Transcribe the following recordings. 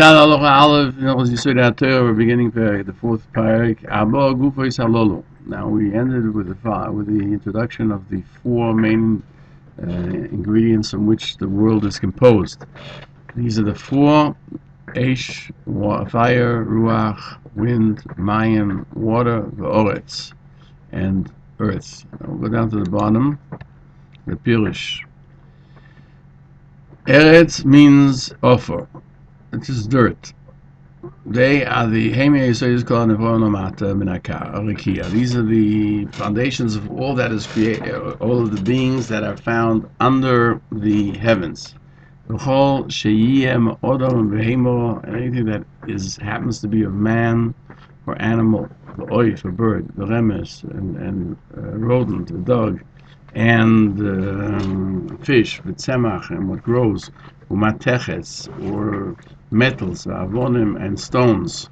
Halacha Aleph, Hilchos Yesodei HaTorah, we're beginning the fourth parak. Abo Gufos Halolu. Now we ended with the introduction of the four main ingredients from which the world is composed. These are the four: Eish, fire, Ruach, wind, Mayim, water, V'oretz, and earth. We'll go down to the bottom. The Peirush. Eretz means offer. It's just dirt. They are the These are the foundations of all that is created, all of the beings that are found under the heavens. Anything that happens to be of man or animal, the oif, a bird, the remes, and rodent, the dog, and fish, the tzemach, and what grows, umatechetz, or metals, avonim, and stones,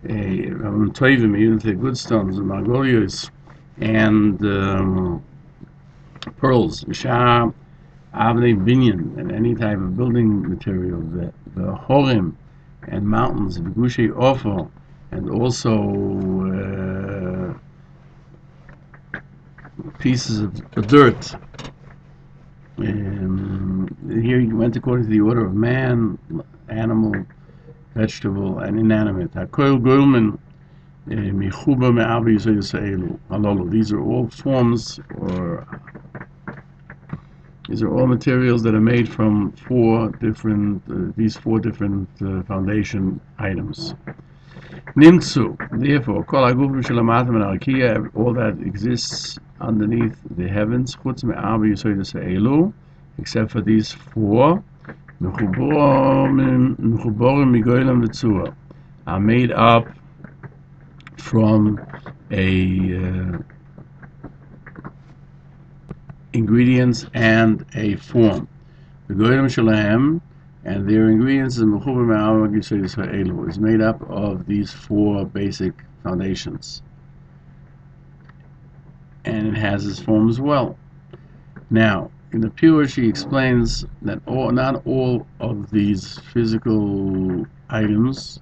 toivim, even the good stones, margolios, and pearls, shah, avnei binyan, and any type of building material, the horim, and mountains, the gushei ofo, and also pieces of dirt. Here he went according to the order of man, animal, vegetable, and inanimate. These are all forms, or these are all materials that are made from these four different foundation items. Nimtzu, therefore, all that exists underneath the heavens, except for these four, are made up from ingredients and a form. And their ingredients is made up of these four basic foundations, and it has its form as well. Now, in the Peirush, he explains that not all of these physical items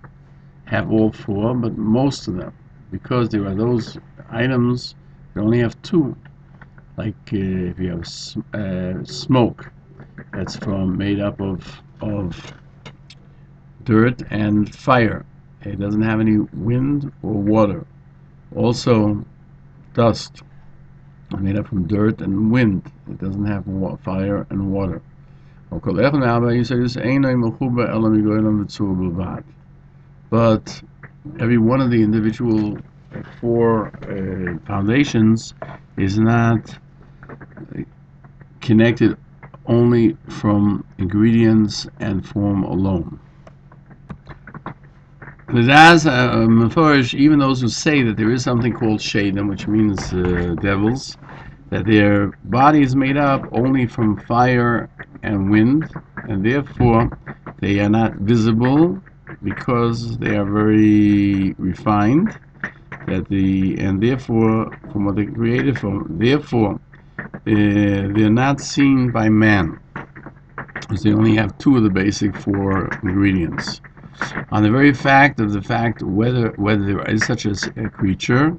have all four, but most of them, because there are those items that only have two. Like if you have smoke, that's made up of dirt and fire. It doesn't have any wind or water. Also, dust is made up from dirt and wind. It doesn't have fire and water. But every one of the individual four foundations is not connected only from ingredients and form alone. Even those who say that there is something called shaidim, which means devils, that their body is made up only from fire and wind, and therefore they are not visible because they are very refined, and therefore from what they created from, therefore they're not seen by man, because they only have two of the basic four ingredients. On the very fact whether there is such a creature,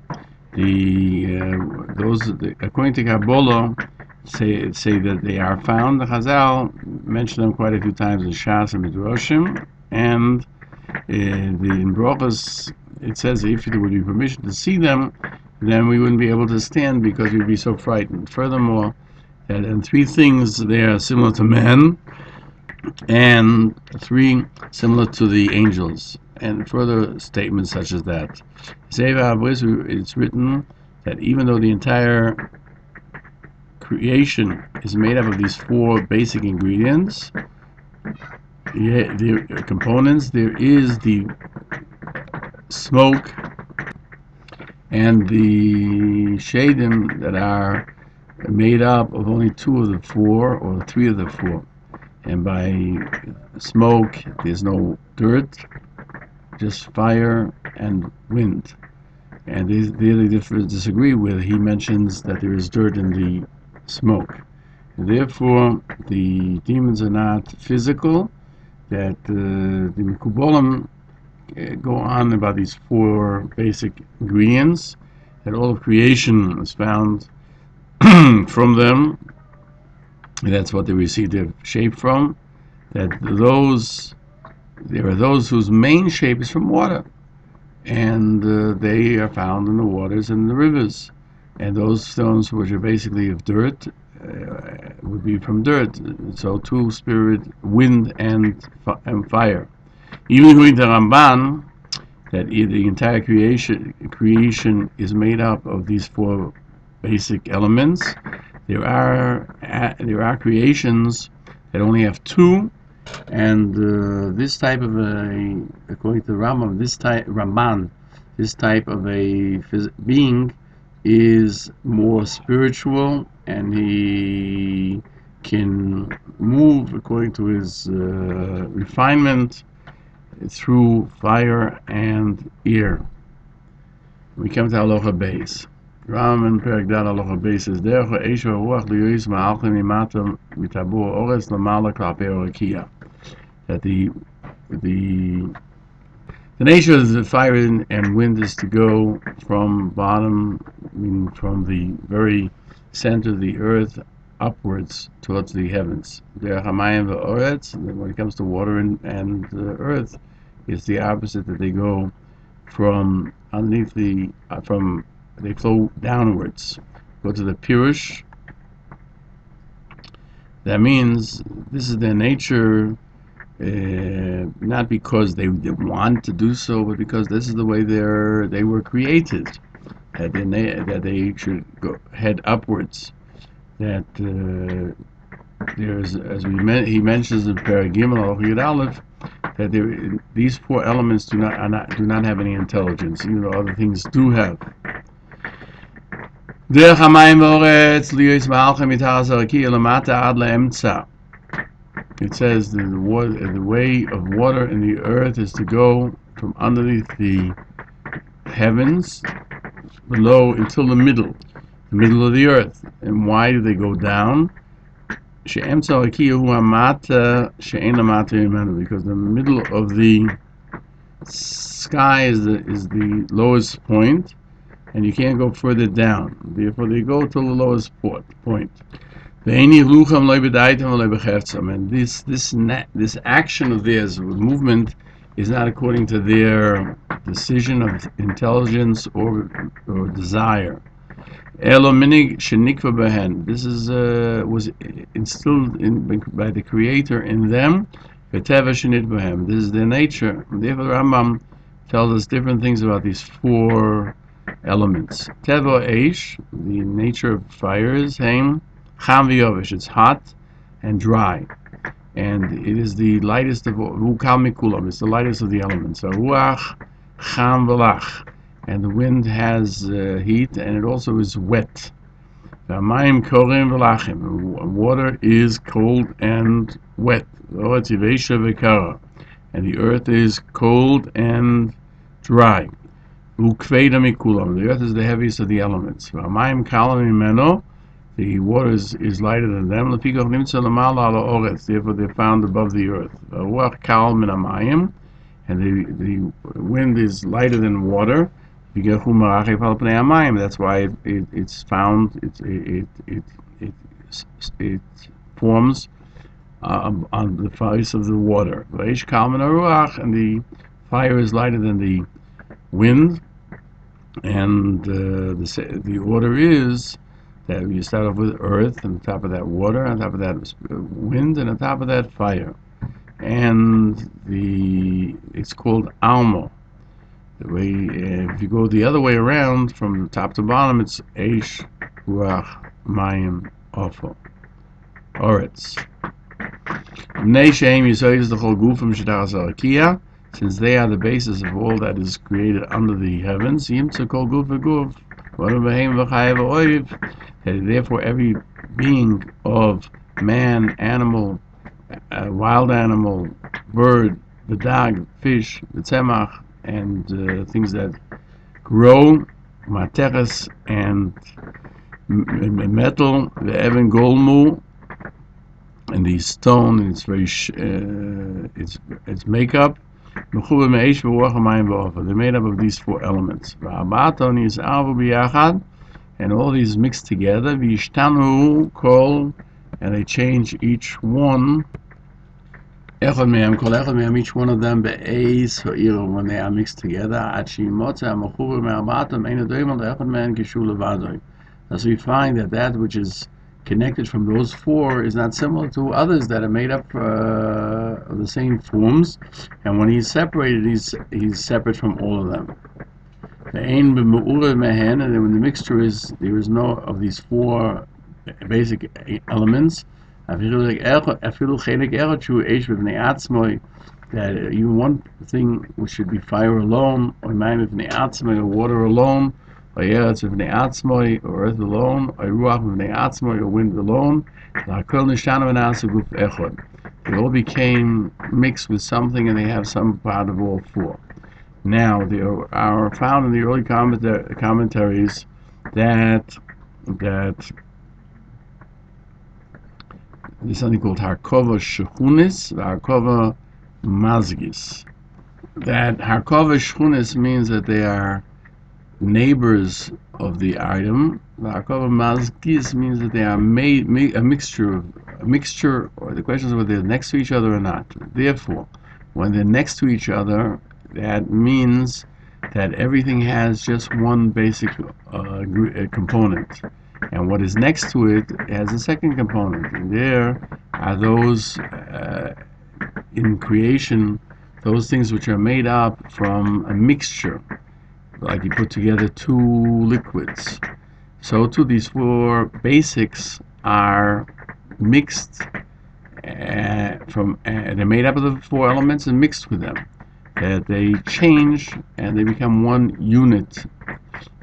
according to Kabbalah, say that they are found. The Chazal mention them quite a few times in Shas and Midrashim, and in Brachos it says that if there would be permission to see them, then we wouldn't be able to stand because we'd be so frightened. Furthermore, and three things they are similar to men, and three similar to the angels, and further statements such as that. It's written that even though the entire creation is made up of these four basic ingredients, the components, there is the smoke and the shadim that are made up of only two of the four or three of the four. And by smoke, there's no dirt, just fire and wind. And they disagree with. He mentions that there is dirt in the smoke. And therefore, the demons are not physical. that the Mekubolim go on about these four basic ingredients, that all of creation is found from them, and that's what they receive their shape from, that there are those whose main shape is from water, and they are found in the waters and the rivers, and those stones which are basically of dirt would be from dirt, so too spirit, wind, and fire. Even according to Ramban, that the entire creation is made up of these four basic elements. There are creations that only have two, and this type of according to Rambam, this type of a being is more spiritual, and he can move according to his refinement through fire and air. We come to Halacha Beis. Rambam Perek Dal Halacha Beis says, Derech ha'esh ha'ruach liyois ma'alchem imata mitabur ores lamala klapei orakia. That the nature of the fire and wind is to go from bottom, meaning from the very center of the earth, upwards towards the heavens. Derech hamayim va'oretz. When it comes to water and earth, it's the opposite, that they go from underneath they flow downwards, go to the Peirush. That means this is their nature, not because they want to do so, but because this is the way they were created, that they should go head upwards. That there's, as he mentions in Perek Gimel Yud Aleph, that these four elements do not have any intelligence, even though other things do have. It says the way of water in the earth is to go from underneath the heavens below until the middle of the earth. And why do they go down? Because the middle of the sky is the lowest point, and you can't go further down. Therefore, they go to the lowest point. And this action of theirs, movement, is not according to their decision of intelligence or desire. This was instilled by the Creator in them. This is their nature. Therefore, Rambam tells us different things about these four elements. Teva Eish, the nature of fire, is Cham v'yovesh. It's hot and dry, and it is the lightest of all. It's the lightest of the elements. Ruach Cham v'lach. And the wind has heat, and it also is wet. Water is cold and wet. And the earth is cold and dry. The earth is the heaviest of the elements. The water is lighter than them. Therefore, they're found above the earth. And the wind is lighter than water. That's why it's found. It forms on the face of the water. And the fire is lighter than the wind. And the order is that you start off with earth, and on top of that water, on top of that wind, and on top of that fire. And it's called Almo. The way, if you go the other way around, from top to bottom, it's Eish, Ruach, Mayim, Ofo, Oretz. Bnei Shem Yisrael is the whole Gufim Shidach Zarakia, since they are the basis of all that is created under the heavens. Yimtza Kol Guf V'Guf, V'Adam V'Heim V'Chayev V'Oiv. Therefore, every being of man, animal, wild animal, bird, the dog, fish, the tzemach, and things that grow, materes and metal, the even golmu, and the stone, and it's makeup. They're made up of these four elements. And all these mixed together. And they change each one. Each one of them when they are mixed together. Thus we find that which is connected from those four is not similar to others that are made up of the same forms, and when he's separated, he's separate from all of them. And then when the mixture is, there is no of these four basic elements. That even one thing which should be fire alone, or water alone, or earth alone, or wind alone, they all became mixed with something, and they have some part of all four. Now, they are found in the early commentaries that there's something called Harkova Shechunis, Harkova Mazgis. That Harkova Shechunis means that they are neighbors of the item. Harkova Mazgis means that they are a mixture, or the question is whether they're next to each other or not. Therefore, when they're next to each other, that means that everything has just one basic component, and what is next to it has a second component. And there are those in creation, those things which are made up from a mixture, like you put together two liquids. So too, these four basics are mixed they're made up of the four elements and mixed with them. That they change and they become one unit.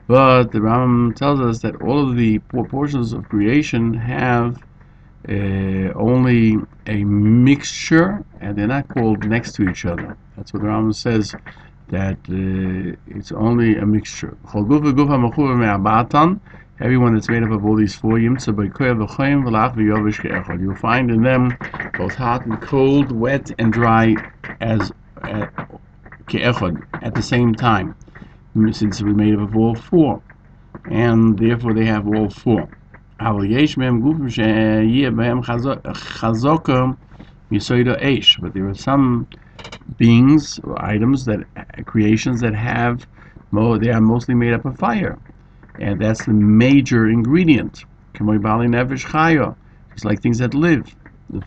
But the Rambam tells us that all of the four portions of creation have only a mixture, and they're not called next to each other. That's what the Rambam says, that it's only a mixture. Everyone that's made up of all these four, you'll find in them both hot and cold, wet and dry, as at the same time, since we're made up of all four, and therefore they have all four. But there are some beings or items, creations that they are mostly made up of fire, and that's the major ingredient. It's like things that live. You'll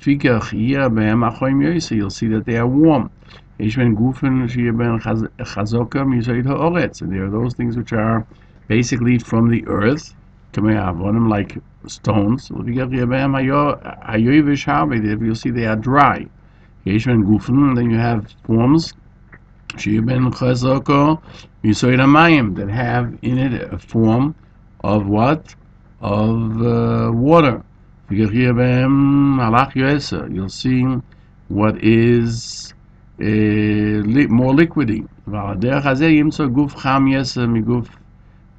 see that they are warm. And there are those things which are basically from the earth, like stones. You'll see they are dry. And then you have forms that have in it a form of what? Of water. You'll see what is more liquidy.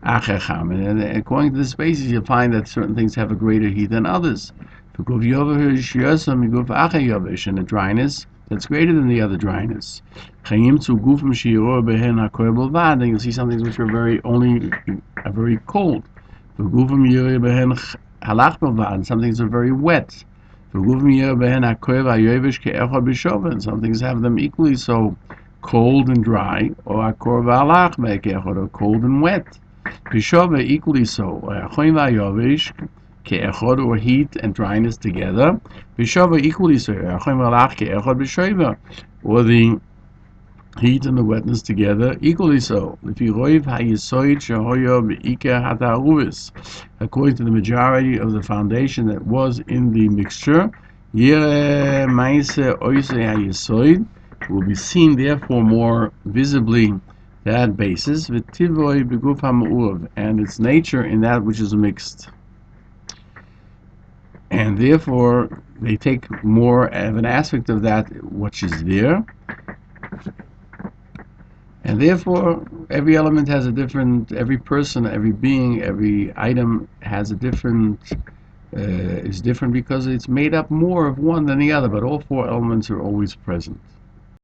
And according to this basis, you'll find that certain things have a greater heat than others. And a dryness that's greater than the other dryness. And you'll see some things which are very cold. And some things are very wet. And some things have them equally so cold and dry, or cold and wet. Equally so, or heat and dryness together. Equally so, or the heat and the wetness together, equally so. According to the majority of the foundation that was in the mixture, will be seen therefore more visibly that basis, and its nature in that which is mixed. And therefore they take more of an aspect of that which is there. And therefore, every element has every person, every being, every item has a different is different because it's made up more of one than the other, but all four elements are always present.